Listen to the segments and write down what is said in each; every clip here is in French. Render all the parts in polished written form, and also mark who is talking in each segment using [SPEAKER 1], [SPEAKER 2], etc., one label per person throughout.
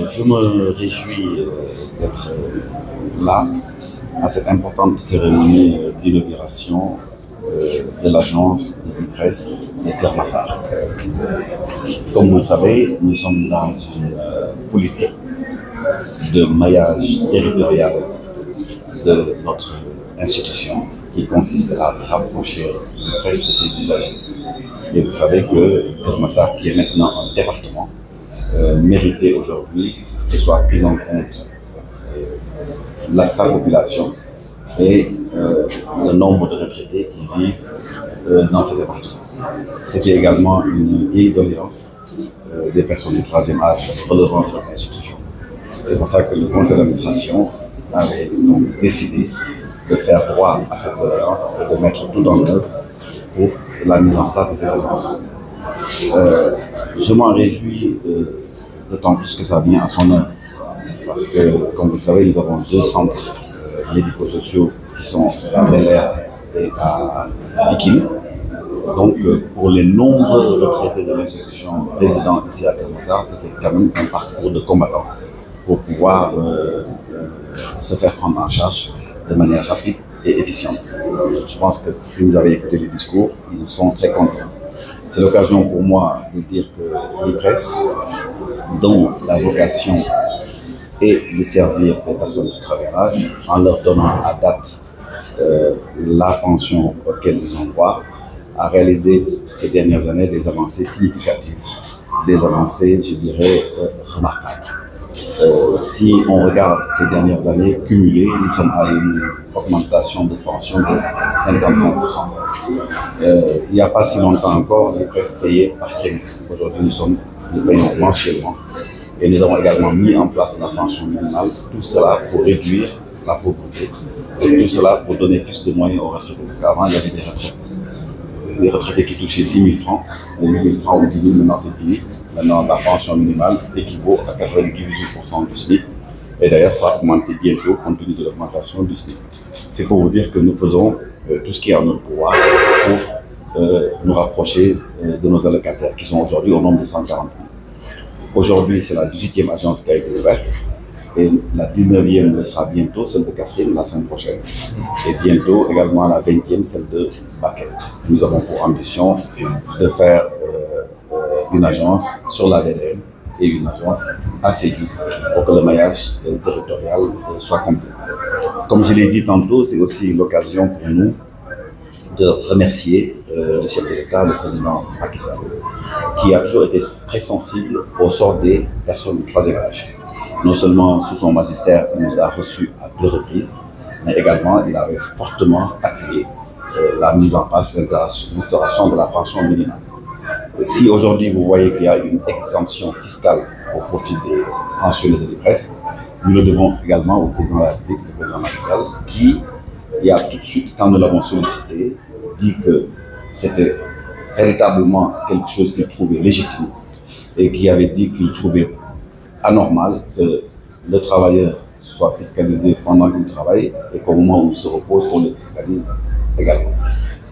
[SPEAKER 1] Je me réjouis d'être là à cette importante cérémonie d'inauguration de l'agence de l'IPRES de Kermassar. Comme vous le savez, nous sommes dans une politique de maillage territorial de notre institution qui consiste à rapprocher l'IPRES de ses usagers. Et vous savez que Kermassar, qui est maintenant un département, méritait aujourd'hui que soit prise en compte sa population et le nombre de retraités qui vivent dans ce département. C'était également une vieille doléance des personnes du troisième âge relevant de notre institution. C'est pour ça que le conseil d'administration avait donc décidé de faire droit à cette doléance et de mettre tout en œuvre pour la mise en place de cette agence. Je m'en réjouis d'autant plus que ça vient à son heure. Parce que, comme vous le savez, nous avons deux centres médico-sociaux qui sont à Bel Air et à Pikine. Donc, pour les nombreux retraités de l'institution résidant ici à Kermassar, c'était quand même un parcours de combattant pour pouvoir se faire prendre en charge de manière rapide et efficiente. Je pense que si vous avez écouté les discours, ils sont très contents. C'est l'occasion pour moi de dire que l'IPRES, dont la vocation est de servir les personnes du troisième âge en leur donnant à date la pension auquel ils ont droit, a réalisé ces dernières années des avancées significatives, des avancées, je dirais, remarquables. Si on regarde ces dernières années cumulées, nous sommes à une augmentation de pension de 55%. Il n'y a pas si longtemps encore, les presses payées par trimestre. Aujourd'hui, nous payons mensuellement. Et nous avons également mis en place la pension minimale, tout cela pour réduire la pauvreté, et tout cela pour donner plus de moyens aux retraités. Parce qu'avant, il y avait des retraités qui touchaient 6 000 francs, ou 8 000 francs, ou 10 000, maintenant c'est fini. Maintenant, la pension minimale équivaut à 98% du SMIC, et d'ailleurs, ça va augmenter bientôt compte tenu de l'augmentation du SMIC. C'est pour vous dire que nous faisons tout ce qui est en notre pouvoir pour nous rapprocher de nos allocataires, qui sont aujourd'hui au nombre de 140 000. Aujourd'hui, c'est la 18e agence qui a été ouverte et la 19e le sera bientôt, celle de Kaffrine, la semaine prochaine. Et bientôt également la 20e, celle de Bakel. Nous avons pour ambition de faire une agence sur la VDN et une agence à Sédhiou pour que le maillage territorial soit complet. Comme je l'ai dit tantôt, c'est aussi l'occasion pour nous de remercier le chef de l'État, le président Macky Sall, qui a toujours été très sensible au sort des personnes du troisième âge. Non seulement sous son magistère, il nous a reçus à 2 reprises, mais également il avait fortement appuyé la mise en place, l'instauration de la pension minimale. Si aujourd'hui vous voyez qu'il y a une exemption fiscale au profit des pensionnés de l'IPRES, nous le devons également au président de la République, le président Macky Sall, qui, il y a tout de suite, quand nous l'avons sollicité, dit que c'était véritablement quelque chose qu'il trouvait légitime et qui avait dit qu'il trouvait anormal que le travailleur soit fiscalisé pendant qu'il travaille et qu'au moment où il se repose, on le fiscalise également.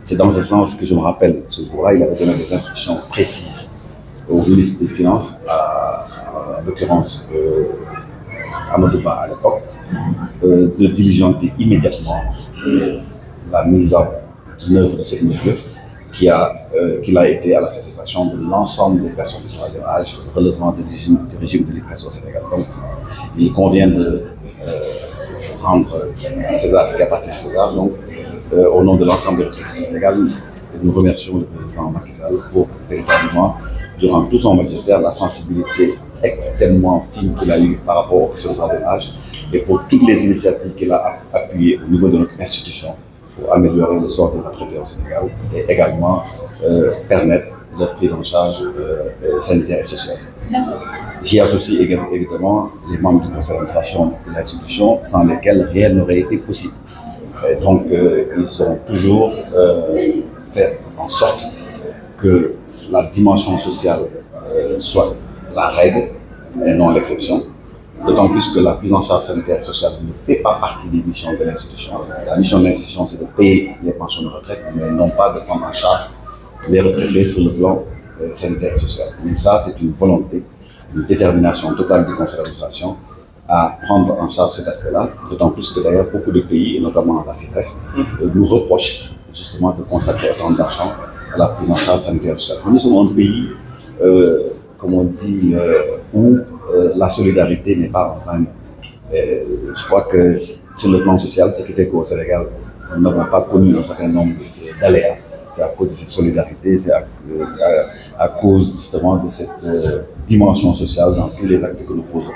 [SPEAKER 1] C'est dans ce sens que je me rappelle, ce jour-là, il avait donné des instructions précises au ministre des Finances, en l'occurrence Amadou Ba à l'époque, de diligenter immédiatement la mise en œuvre de cette mesure qui a été à la satisfaction de l'ensemble des personnes du troisième âge relevant du régime de l'IPRES au Sénégal. Donc, il convient de rendre à César ce qui appartient à César. Donc, au nom de l'ensemble des retraités du Sénégal, nous remercions le président Macky Sall pour véritablement, durant tout son magistère, la sensibilité extrêmement fine qu'il a eue par rapport aux personnes du troisième âge et pour toutes les initiatives qu'il a appuyées au niveau de notre institution pour améliorer le sort des retraités au Sénégal et également permettre leur prise en charge sanitaire et sociale. J'y associe évidemment les membres du conseil d'administration de l'institution sans lesquels rien n'aurait été possible. Et donc, ils ont toujours fait en sorte que la dimension sociale soit la règle et non l'exception. D'autant plus que la prise en charge sanitaire et sociale ne fait pas partie des missions de l'institution. La mission de l'institution, c'est de payer les pensions de retraite, mais non pas de prendre en charge les retraités sur le plan sanitaire et social. Mais ça, c'est une volonté une détermination totale du conseil d'administration à prendre en charge cet aspect-là, d'autant plus que d'ailleurs beaucoup de pays, et notamment la CIPRES, nous reprochent justement de consacrer autant d'argent à la prise en charge sanitaire. Nous sommes un pays, comme on dit, où la solidarité n'est pas en vain. Je crois que sur le plan social, ce qui fait qu'au Sénégal, nous n'avons pas connu un certain nombre d'aléas. C'est à cause de cette solidarité, c'est à cause justement de cette dimension sociale dans tous les actes que nous posons.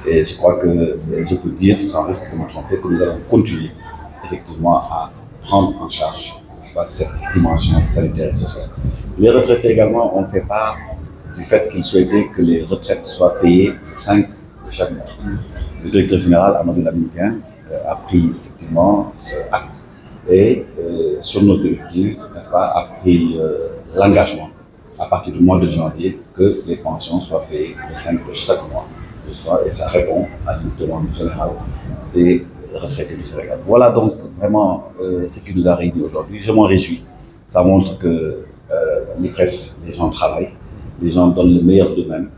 [SPEAKER 1] Et je crois que je peux dire, sans risque de me tromper, que nous allons continuer effectivement à prendre en charge, n'est-ce pas, cette dimension sanitaire et sociale. Les retraités également ont fait part du fait qu'ils souhaitaient que les retraites soient payées le 5 de chaque mois. Le directeur général, Amadou Lamine Dieng, a pris effectivement acte et sur nos directives, n'est-ce pas, a pris l'engagement à partir du mois de janvier que les pensions soient payées le 5 de chaque mois. Et ça répond à une demande générale des retraités du Sénégal. Voilà donc vraiment ce qui nous a réunis aujourd'hui. Je m'en réjouis. Ça montre que l'IPRES, les gens travaillent, les gens donnent le meilleur d'eux-mêmes,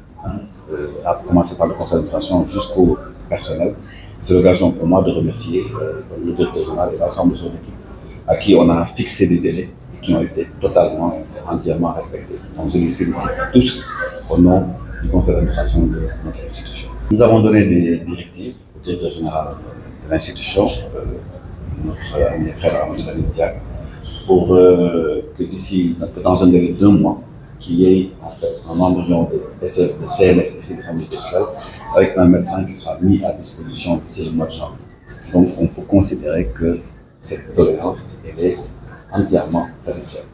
[SPEAKER 1] à commencer par le conseil d'administration jusqu'au personnel. C'est l'occasion pour moi de remercier le directeur général et l'ensemble de son équipe, à qui on a fixé des délais qui ont été totalement et entièrement respectés. Donc je les félicite tous au nom du conseil d'administration de notre institution. Nous avons donné des directives au directeur général de l'institution, notre ami et frère Amadou Lamine Dieng, pour que d'ici, dans un délai d'1 mois, qu'il y ait en fait un embryon de CNS ici, de santé sociale, avec un médecin qui sera mis à disposition d'ici le mois de janvier. Donc on peut considérer que cette doléance elle est entièrement satisfaite.